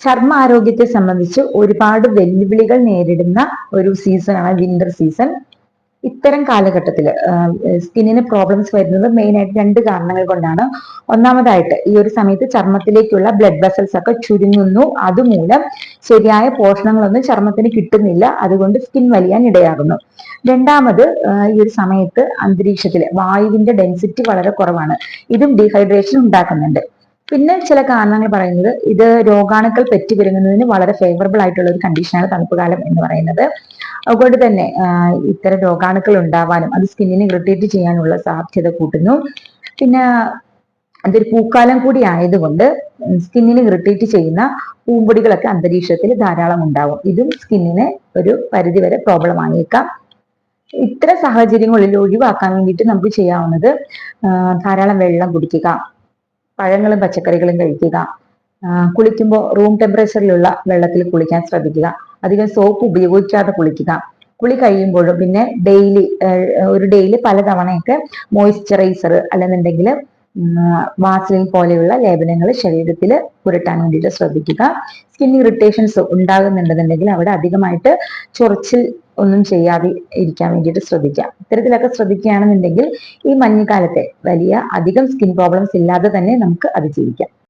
ചർമ്മ ആരോഗ്യത്തെ സംബന്ധിച്ച് ഒരുപാട് വെല്ലുവിളികൾ നേരിടുന്ന ഒരു സീസണാണ് വിന്റർ സീസൺ. ഇത്തരം കാലഘട്ടത്തിൽ സ്കിന്നിന് പ്രോബ്ലംസ് വരുന്നത് മെയിൻ ആയിട്ട് രണ്ട് കാരണങ്ങൾ കൊണ്ടാണ്. ഒന്നാമതായിട്ട് ഈ ഒരു സമയത്ത് ചർമ്മത്തിലേക്കുള്ള ബ്ലഡ് വെസൽസ് ഒക്കെ ചുരുങ്ങുന്നു. അതുമൂലം ശരിയായ പോഷണങ്ങളൊന്നും ചർമ്മത്തിന് കിട്ടുന്നില്ല. അതുകൊണ്ട് സ്കിൻ വലിയാൻ ഇടയാകുന്നു. രണ്ടാമത് ഈ ഒരു സമയത്ത് അന്തരീക്ഷത്തിൽ വായുവിന്റെ ഡെൻസിറ്റി വളരെ കുറവാണ്. ഇതും ഡീഹൈഡ്രേഷൻ ഉണ്ടാക്കുന്നുണ്ട്. പിന്നെ ചില കാരണങ്ങൾ പറയുന്നത് ഇത് രോഗാണുക്കൾ പെറ്റുപെരുങ്ങുന്നതിന് വളരെ ഫേവറബിൾ ആയിട്ടുള്ള ഒരു കണ്ടീഷനാണ് തണുപ്പ് കാലം എന്ന് പറയുന്നത്. അതുകൊണ്ട് തന്നെ ഇത്തരം രോഗാണുക്കൾ ഉണ്ടാവാനും അത് സ്കിന്നിനെ ഇറിറ്റേറ്റ് ചെയ്യാനുള്ള സാധ്യത കൂട്ടുന്നു. പിന്നെ അതൊരു പൂക്കാലം കൂടി ആയതുകൊണ്ട് സ്കിന്നിനെ ഇറിറ്റേറ്റ് ചെയ്യുന്ന പൂമ്പൊടികളൊക്കെ അന്തരീക്ഷത്തിൽ ധാരാളം ഉണ്ടാവും. ഇതും സ്കിന്നിന് ഒരു പരിധിവരെ പ്രോബ്ലം ആയേക്കാം. ഇത്തരം സാഹചര്യങ്ങളിൽ ഒഴിവാക്കാൻ വേണ്ടിയിട്ട് നമുക്ക് ചെയ്യാവുന്നത് ധാരാളം വെള്ളം കുടിക്കുക, പഴങ്ങളും പച്ചക്കറികളും കഴിക്കുക, കുളിക്കുമ്പോൾ റൂം ടെമ്പറേച്ചറിലുള്ള വെള്ളത്തിൽ കുളിക്കാൻ ശ്രദ്ധിക്കുക, അധികം സോപ്പ് ഉപയോഗിക്കാതെ കുളിക്കുക, കുളി കഴിയുമ്പോഴും പിന്നെ ഡെയിലി പലതവണയൊക്കെ മോയ്സ്ചറൈസർ അല്ലെന്നുണ്ടെങ്കിൽ വാസലിൻ പോലെയുള്ള ലേപനങ്ങൾ ശരീരത്തിൽ പുരട്ടാൻ വേണ്ടിയിട്ട് ശ്രദ്ധിക്കുക. സ്കിൻ ഇറിറ്റേഷൻസ് ഉണ്ടാകുന്നുണ്ടെന്നുണ്ടെങ്കിൽ അവിടെ അധികമായിട്ട് ചൊറിച്ചിൽ ഒന്നും ചെയ്യാതെ ഇരിക്കാൻ വേണ്ടിയിട്ട് ശ്രദ്ധിക്കാം. ഇത്തരത്തിലൊക്കെ ശ്രദ്ധിക്കുകയാണെന്നുണ്ടെങ്കിൽ ഈ മഞ്ഞുകാലത്തെ അധികം സ്കിൻ പ്രോബ്ലംസ് ഇല്ലാതെ തന്നെ നമുക്ക് അതിജീവിക്കാം.